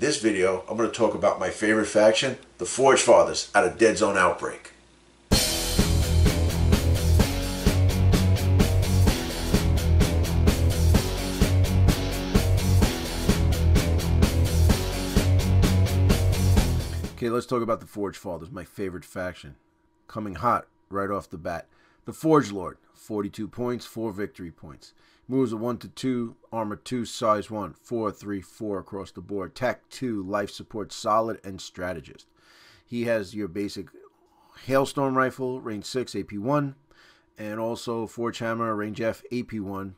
this video, I'm going to talk about my favorite faction, the Forgefathers, out of Deadzone Outbreak. Okay, let's talk about the Forgefathers, my favorite faction. Coming hot right off the bat. The Forge Lord, 42 points, 4 victory points. Moves a 1-2, armor 2, size 1, 4, 3, 4 across the board. Attack 2, life support, solid, and strategist. He has your basic Hailstorm Rifle, range 6, AP 1, and also Forge Hammer, range F, AP 1.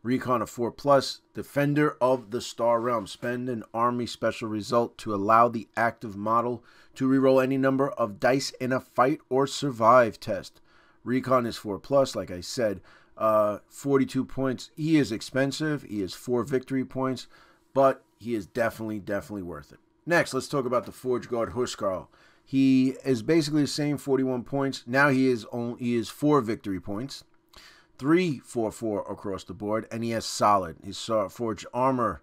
Recon of 4+, Defender of the Star Realm. Spend an army special result to allow the active model to reroll any number of dice in a fight or survive test. Recon is 4+, like I said. 42 points. He is expensive. He is 4 victory points, but he is definitely worth it. Next, let's talk about the Forge Guard Huskarl. He is basically the same, 41 points. Now he is 4 victory points. 3, 4, 4 across the board, and he has solid. His Forged Armor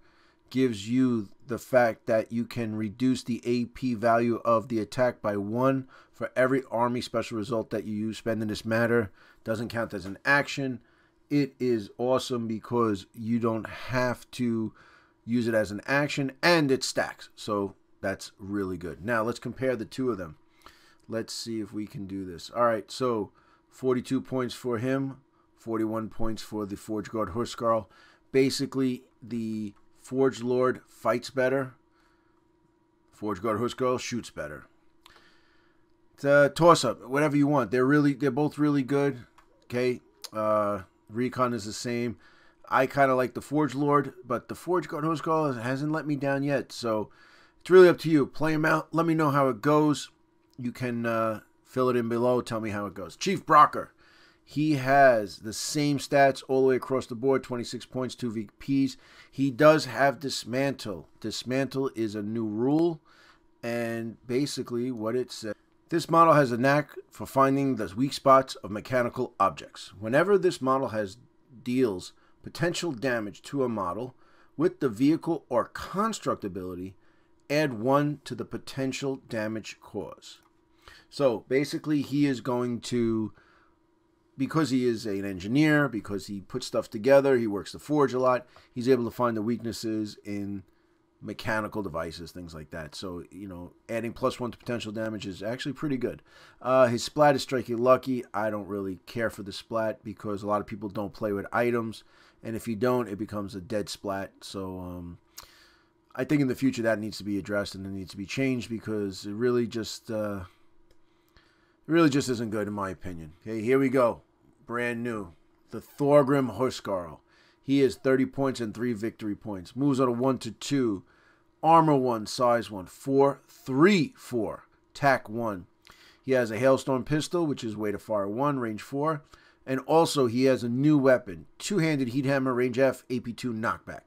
gives you the fact that you can reduce the AP value of the attack by 1 for every army special result that you use. Spending this matter doesn't count as an action. It is awesome because you don't have to use it as an action, and it stacks. So that's really good. Now let's compare the two of them. Let's see if we can do this. All right, so 42 points for him. 41 points for the Forge Guard Huskarl. Basically, the Forge Lord fights better. Forge Guard Huskarl shoots better. It's a toss-up, whatever you want. They're both really good. Okay, Recon is the same. I kind of like the Forge Lord, but the Forge Guard Huskarl hasn't let me down yet. So it's really up to you. Play them out. Let me know how it goes. You can fill it in below. Tell me how it goes. Chief Brocker. He has the same stats all the way across the board, 26 points, 2 VPs. He does have Dismantle. Dismantle is a new rule, and basically what it says. This model has a knack for finding the weak spots of mechanical objects. Whenever this model deals potential damage to a model with the vehicle or construct ability, add 1 to the potential damage cause. So basically he is going to, because he is an engineer, because he puts stuff together, he works the forge a lot, he's able to find the weaknesses in mechanical devices, things like that. So, you know, adding +1 to potential damage is actually pretty good. His splat is Strike You Lucky. I don't really care for the splat because a lot of people don't play with items, and if you don't, it becomes a dead splat. So, I think in the future that needs to be addressed and it needs to be changed because it really just isn't good in my opinion. Okay, here we go. Brand new. The Thorgrim Huskarl. He is 30 points and 3 victory points. Moves on a 1-2. Armor 1, size 1, 4, 3, 4. Attack 1. He has a Hailstorm Pistol, which is weight of fire 1, range 4. And also he has a new weapon. Two-handed Heat Hammer, range F, AP 2, knockback.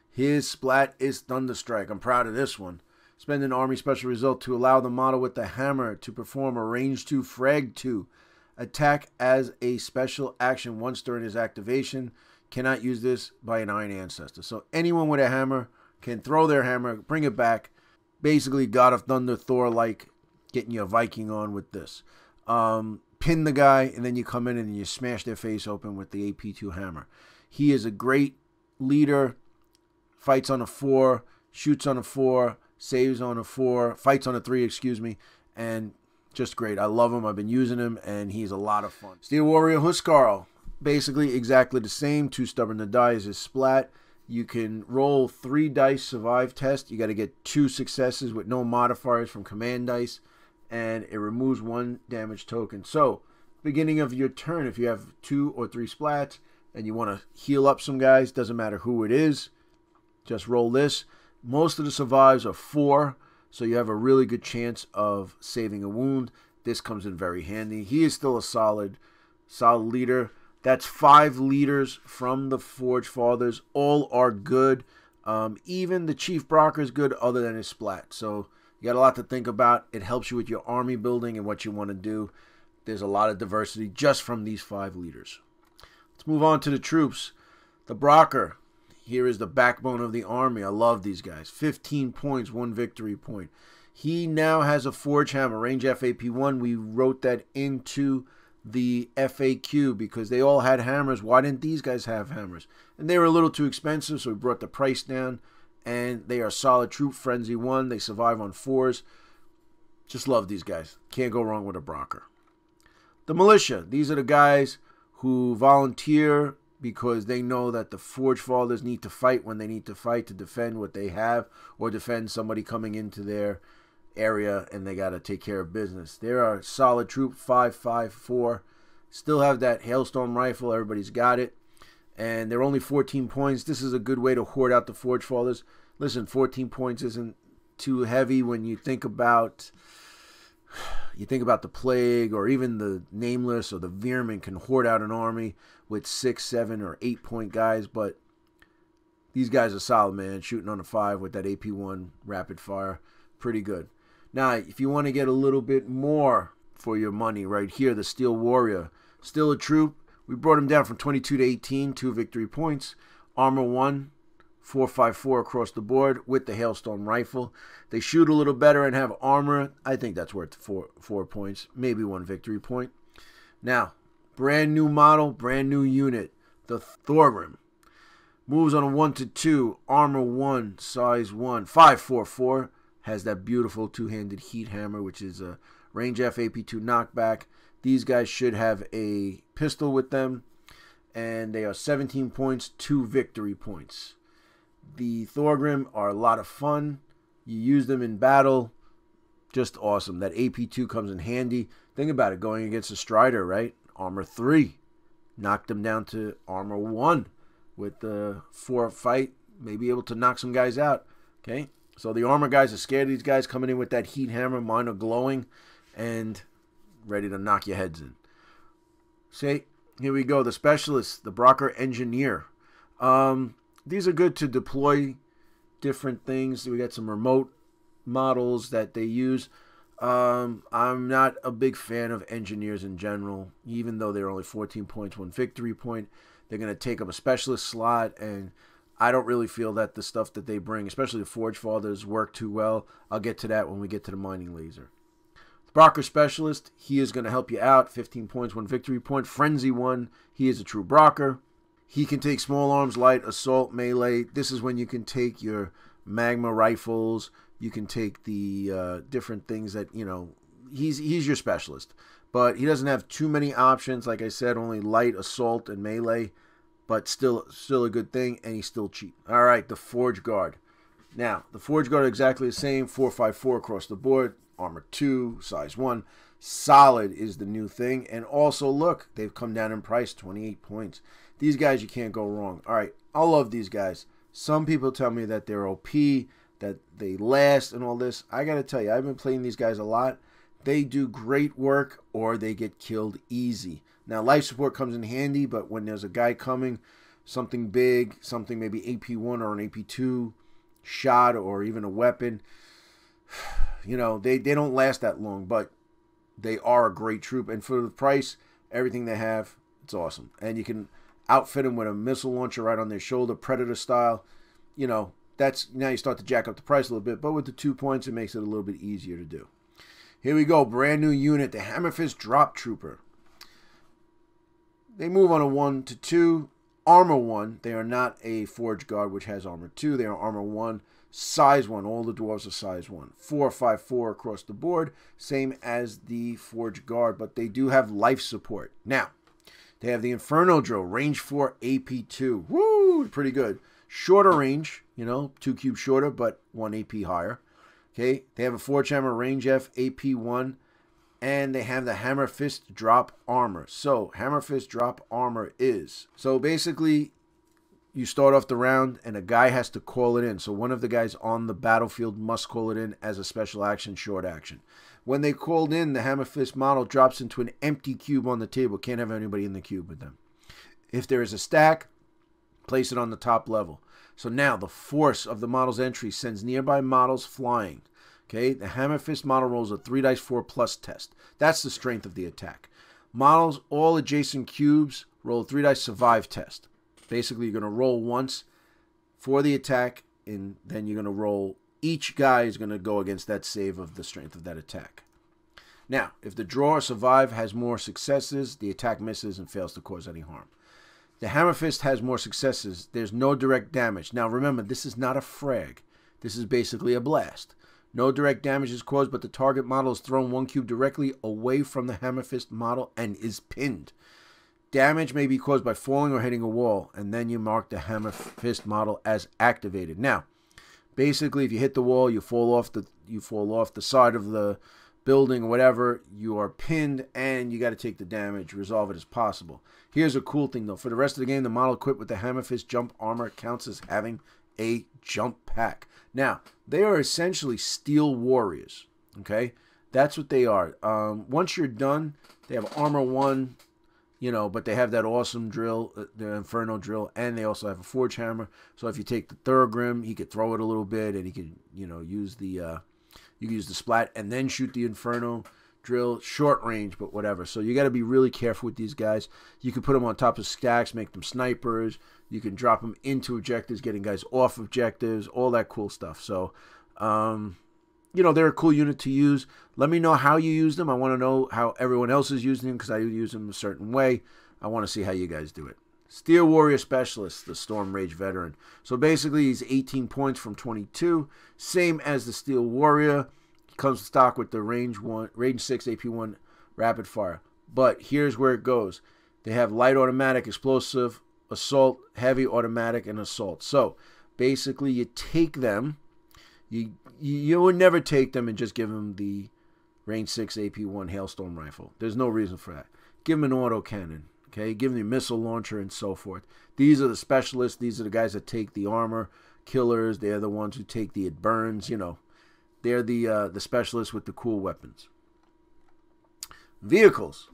His splat is Thunderstrike. I'm proud of this one. Spend an army special result to allow the model with the hammer to perform a range 2, frag 2. Attack as a special action once during his activation. Cannot use this by an Iron Ancestor. So anyone with a hammer can throw their hammer, bring it back. Basically God of Thunder, Thor-like, getting your Viking on with this. Pin the guy, and then you come in and you smash their face open with the AP2 hammer. He is a great leader. Fights on a 4, shoots on a 4, saves on a 4, fights on a 3, excuse me, and just great. I love him. I've been using him, and he's a lot of fun. Steel Warrior Huskarl. Basically exactly the same. Too Stubborn to Die is his splat. You can roll 3 dice survive test. You got to get 2 successes with no modifiers from command dice, and it removes 1 damage token. So, beginning of your turn, if you have 2 or 3 splats and you want to heal up some guys, doesn't matter who it is, just roll this. Most of the survives are 4, so you have a really good chance of saving a wound. This comes in very handy. He is still a solid leader. That's 5 leaders from the Forgefathers. All are good. Even the Chief Brocker is good other than his splat. So you got a lot to think about. It helps you with your army building and what you want to do. There's a lot of diversity just from these 5 leaders. Let's move on to the troops. The Brocker. Here is the backbone of the army. I love these guys. 15 points, 1 victory point. He now has a Forge Hammer, range FAP1. We wrote that into the FAQ because they all had hammers. Why didn't these guys have hammers? And they were a little too expensive, so we brought the price down. And they are solid troop. Frenzy 1. They survive on 4s. Just love these guys. Can't go wrong with a Brocker. The militia. These are the guys who volunteer because they know that the Forgefathers need to fight when they need to fight to defend what they have or defend somebody coming into their area, and they got to take care of business. There are solid troop, 5.54. Still have that hailstone rifle. Everybody's got it. And they're only 14 points. This is a good way to hoard out the Forgefathers. Listen, 14 points isn't too heavy when you think about the Plague or even the Nameless or the Veer-myn can hoard out an army with 6, 7, or 8 point guys. But these guys are solid, man. Shooting on a 5 with that AP1 rapid fire. Pretty good. Now, if you want to get a little bit more for your money, right here, the Steel Warrior. Still a troop. We brought him down from 22 to 18, 2 victory points. Armor 1, 4.54 across the board with the Hailstone Rifle. They shoot a little better and have armor. I think that's worth 4 points, maybe 1 victory point. Now, brand new model, brand new unit, the Thorgrim. Moves on a 1 to 2, armor 1, size 1, 5.44. Has that beautiful two-handed heat hammer, which is a range F AP2 knockback. These guys should have a pistol with them, and they are 17 points, 2 victory points. The Thorgrim are a lot of fun. You use them in battle, just awesome. That AP2 comes in handy. Think about it, going against a Strider, right? Armor 3, knocked them down to armor 1 with the 4 fight, maybe able to knock some guys out, okay? So the armor guys are scared of these guys coming in with that heat hammer. Mine are glowing and ready to knock your heads in. See, here we go. The Specialists, the Brocker Engineer. These are good to deploy different things. We got some remote models that they use. I'm not a big fan of engineers in general, even though they're only 14 points, 1 victory point. They're going to take up a specialist slot, and I don't really feel that the stuff that they bring, especially the Forgefathers, work too well. I'll get to that when we get to the Mining Laser. The Brocker Specialist, he is going to help you out. 15 points, 1 victory point. Frenzy 1, he is a true Brocker. He can take small arms, light, assault, melee. This is when you can take your magma rifles. You can take the different things that, you know, he's your specialist. But he doesn't have too many options. Like I said, only light, assault, and melee. But still a good thing, and he's still cheap. All right, the Forge Guard. Now, the Forge Guard are exactly the same. 4.54 across the board. Armor 2, size 1. Solid is the new thing. And also, look, they've come down in price, 28 points. These guys, you can't go wrong. All right, I love these guys. Some people tell me that they're OP, that they last and all this. I got to tell you, I've been playing these guys a lot. They do great work or they get killed easy. Now, life support comes in handy, but when there's a guy coming, something big, something maybe AP1 or an AP2 shot or even a weapon, you know, they don't last that long, but they are a great troop. And for the price, everything they have, it's awesome. And you can outfit them with a missile launcher right on their shoulder, Predator style. You know, that's now you start to jack up the price a little bit, but with the 2 points, it makes it a little bit easier to do. Here we go, brand new unit, the Hammerfist Drop Trooper. They move on a 1 to 2, armor 1. They are not a Forge Guard, which has armor 2. They are armor 1, size 1. All the dwarves are size 1. 4.54 across the board, same as the Forge Guard, but they do have life support. Now, they have the Inferno Drill, range 4 AP2. Woo, pretty good. Shorter range, you know, 2 cubes shorter, but 1 AP higher. Okay, they have a Forge Hammer, range F AP1. And they have the Hammer Fist Drop Armor. So, Hammer Fist Drop Armor is... So, basically, you start off the round, and a guy has to call it in. So, one of the guys on the battlefield must call it in as a special action, short action. When they called in, the Hammer Fist model drops into an empty cube on the table. Can't have anybody in the cube with them. If there is a stack, place it on the top level. So, now, the force of the model's entry sends nearby models flying. Okay, the Hammer Fist model rolls a 3 dice 4 plus test. That's the strength of the attack. Models, all adjacent cubes, roll a 3 dice survive test. Basically, you're going to roll once, for the attack, and then you're going to roll. Each guy is going to go against that save of the strength of that attack. Now, if the draw or survive has more successes, the attack misses and fails to cause any harm. The Hammer Fist has more successes. There's no direct damage. Now, remember, this is not a frag. This is basically a blast. No direct damage is caused, but the target model is thrown 1 cube directly away from the Hammer Fist model and is pinned. Damage may be caused by falling or hitting a wall, and then you mark the Hammer Fist model as activated. Now, basically, if you hit the wall, you fall off the side of the building or whatever, you are pinned, and you got to take the damage. Resolve it as possible. Here's a cool thing, though. For the rest of the game, the model equipped with the Hammer Fist jump armor counts as having a jump pack. Now, they are essentially steel warriors, okay? That's what they are. Once you're done, they have armor 1, you know, but they have that awesome drill, the Inferno drill, and they also have a Forge Hammer. So if you take the Thurgrim, he could throw it a little bit, and he could, you know, use the, you can use the Splat and then shoot the Inferno drill, short range, but whatever. So you got to be really careful with these guys. You can put them on top of stacks, make them snipers. You can drop them into objectives, getting guys off objectives, all that cool stuff. So, you know, they're a cool unit to use. Let me know how you use them. I want to know how everyone else is using them because I use them a certain way. I want to see how you guys do it. Steel Warrior Specialist, the Storm Rage Veteran. So basically, he's 18 points from 22. Same as the Steel Warrior. He comes stock with the range 6, AP 1 rapid fire. But here's where it goes. They have light automatic, explosive, assault, heavy automatic, and assault. So basically, you take them. You would never take them and just give them the range 6, AP 1 Hailstorm Rifle. There's no reason for that. Give them an autocannon. Okay, give them a missile launcher and so forth. These are the specialists. These are the guys that take the armor killers. They're the ones who take the it burns. You know, they're the specialists with the cool weapons. Vehicles.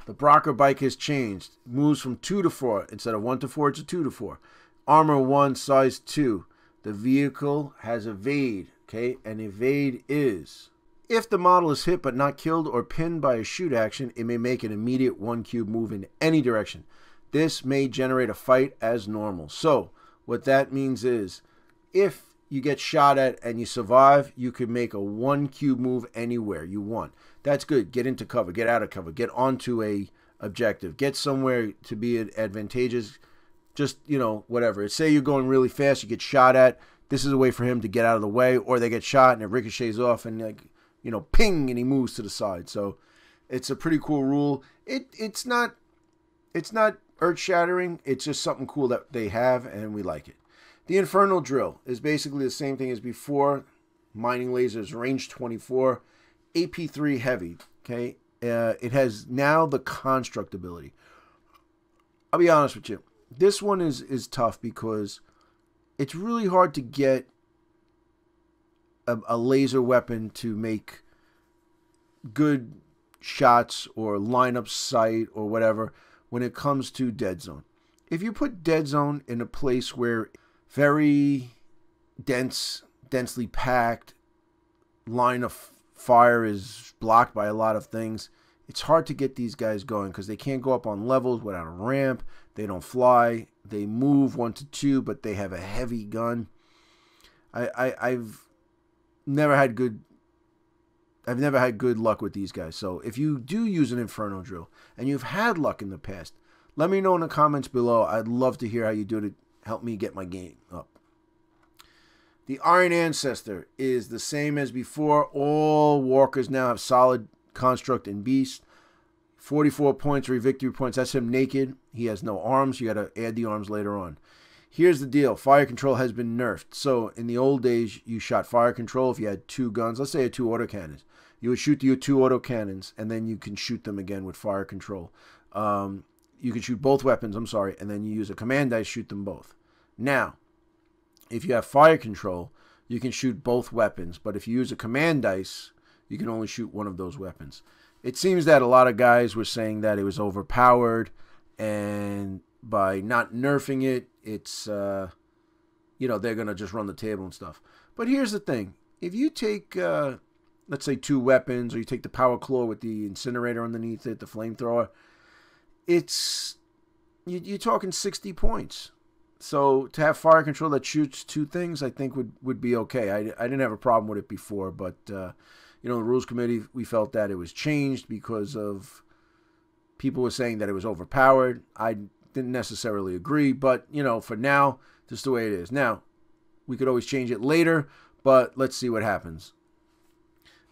The Brocker bike has changed. Moves from 2 to 4 instead of 1 to 4 to 2 to 4. Armor 1, size 2. The vehicle has evade. Okay, and evade is, if the model is hit but not killed or pinned by a shoot action, it may make an immediate 1 cube move in any direction. This may generate a fight as normal. So what that means is, if you get shot at and you survive, you can make a 1 cube move anywhere you want. That's good. Get into cover, get out of cover, get onto a objective, get somewhere to be advantageous. Just, you know, whatever. Say you're going really fast, you get shot at. This is a way for him to get out of the way, or they get shot and it ricochets off and, like, you know, ping, and he moves to the side. So it's a pretty cool rule. It's not earth-shattering. It's just something cool that they have, and we like it. The Infernal Drill is basically the same thing as before. Mining lasers, range 24, AP3 heavy. Okay, it has now the construct ability. I'll be honest with you. This one is tough because it's really hard to get a laser weapon to make good shots or line up sight or whatever when it comes to Deadzone. If you put Deadzone in a place where very densely packed, line of fire is blocked by a lot of things, it's hard to get these guys going because they can't go up on levels without a ramp. They don't fly. They move 1 to 2, but they have a heavy gun. I've never had good luck with these guys. So if you do use an Inferno Drill and you've had luck in the past, let me know in the comments below. I'd love to hear how you do it to help me get my game up. The Iron Ancestor is the same as before. All walkers now have solid construct and beast. 44 points, 3 victory points. That's him naked. He has no arms. You got to add the arms later on. Here's the deal. Fire control has been nerfed. So in the old days, you shot fire control if you had 2 guns. Let's say you had 2 autocannons. You would shoot your 2 autocannons, and then you can shoot them again with fire control. You can shoot both weapons, I'm sorry, and then you use a command dice, shoot them both. Now, if you have fire control, you can shoot both weapons. But if you use a command dice, you can only shoot one of those weapons. It seems that a lot of guys were saying that it was overpowered, and by not nerfing it, it's, you know, they're going to just run the table and stuff. But here's the thing. If you take, let's say 2 weapons, or you take the power claw with the incinerator underneath it, the flamethrower, you're talking 60 points. So to have fire control that shoots 2 things, I think would be okay. I didn't have a problem with it before, but the rules committee, we felt that it was changed because of people were saying that it was overpowered. I didn't necessarily agree, but for now, just the way it is. Now, we could always change it later, but let's see what happens.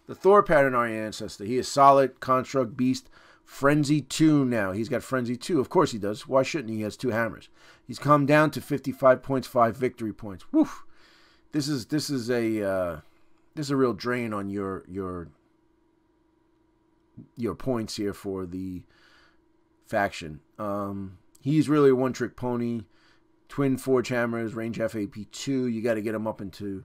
The Thor pattern, our ancestor, he is solid, construct, beast, frenzy 2 now. He's got frenzy 2. Of course he does. Why shouldn't he? He has 2 hammers. He's come down to 55 points, 5 victory points. Woof. This is a real drain on your points here for the faction. He's really a one-trick pony. Twin Forge Hammers, range FAP2. You got to get him up into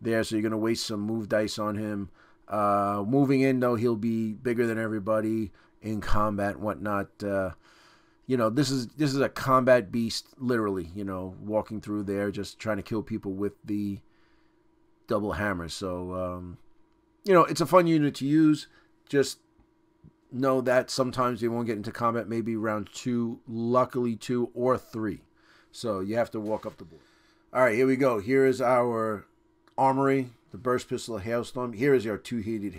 there, so you're going to waste some move dice on him. Moving in, though, he'll be bigger than everybody in combat and whatnot. This is a combat beast, literally, walking through there, just trying to kill people with the double hammers. So, it's a fun unit to use. Just know that sometimes they won't get into combat, maybe round 2, luckily 2 or 3. So you have to walk up the board. All right, here we go. Here is our armory, the burst pistol, hailstorm. Here is our two-handed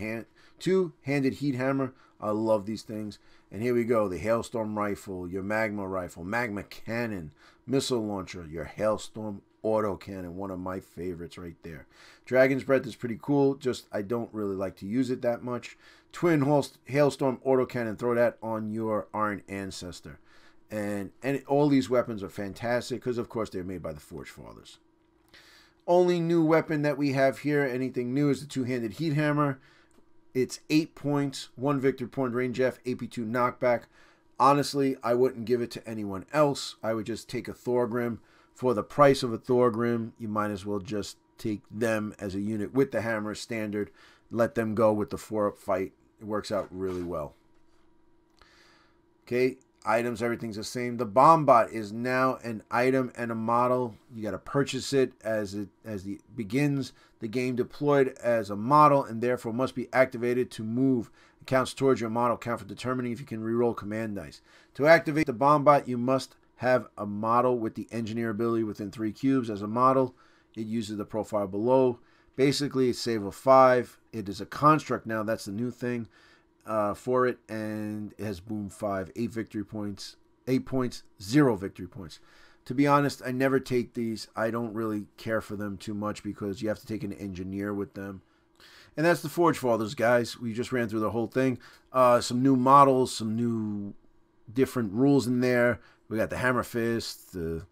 heat hammer. I love these things. And here we go, the hailstorm rifle, your magma rifle, magma cannon, missile launcher, your hailstorm auto cannon, one of my favorites right there. Dragon's Breath is pretty cool, just I don't really like to use it that much. Twin hailstorm auto cannon, throw that on your Iron Ancestor. And all these weapons are fantastic because, of course, they're made by the Forgefathers. Only new weapon that we have here, anything new, is the two-handed heat hammer. It's 8 points, 1 victory point, range F, AP2 knockback. Honestly, I wouldn't give it to anyone else. I would just take a Thorgrim. For the price of a Thorgrim, you might as well just take them as a unit with the hammer standard. Let them go with the 4-up fight. It works out really well. Okay, items, everything's the same. The Bombot is now an item and a model. You got to purchase it as it begins the game, deployed as a model, and therefore must be activated to move. It counts towards your model count for determining if you can reroll command dice. To activate the Bombot, you must have a model with the engineer ability within 3 cubes. As a model, it uses the profile below. Basically, it's save of 5. It is a construct now. That's the new thing for it, and it has boom 5, 8 victory points, 8 points, 0 victory points. To be honest, I never take these. I don't really care for them too much because you have to take an engineer with them. And that's the Forgefathers, guys. We just ran through the whole thing. Some new models, some new different rules in there. We got the Hammer Fist, the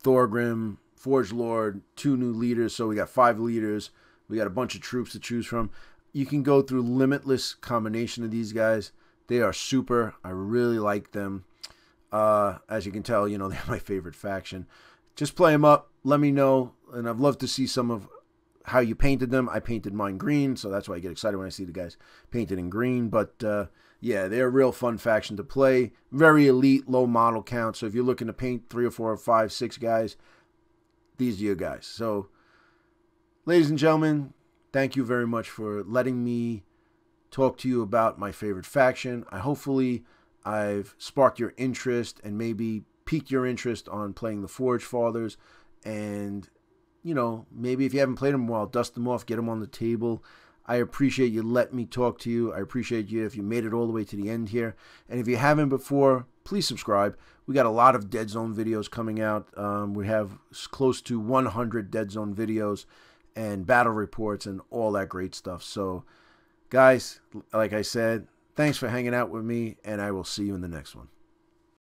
Thorgrim, Forge Lord, 2 new leaders. So we got 5 leaders. We got a bunch of troops to choose from. You can go through limitless combination of these guys. They are super. I really like them. As you can tell, they're my favorite faction. Just play them up. Let me know. And I'd love to see some of how you painted them. I painted mine green, so that's why I get excited when I see the guys painted in green. But yeah, they're a real fun faction to play. Very elite, low model count. So if you're looking to paint 3 or 4 or 5, 6 guys, these are your guys. So, ladies and gentlemen, thank you very much for letting me talk to you about my favorite faction. Hopefully I've sparked your interest and maybe piqued your interest on playing the Forgefathers. And, maybe if you haven't played them well, dust them off, get them on the table. I appreciate you letting me talk to you. I appreciate you if you made it all the way to the end here. And if you haven't before, please subscribe. We got a lot of Deadzone videos coming out. We have close to 100 Deadzone videos and battle reports and all that great stuff. So, guys, like I said, thanks for hanging out with me, and I will see you in the next one.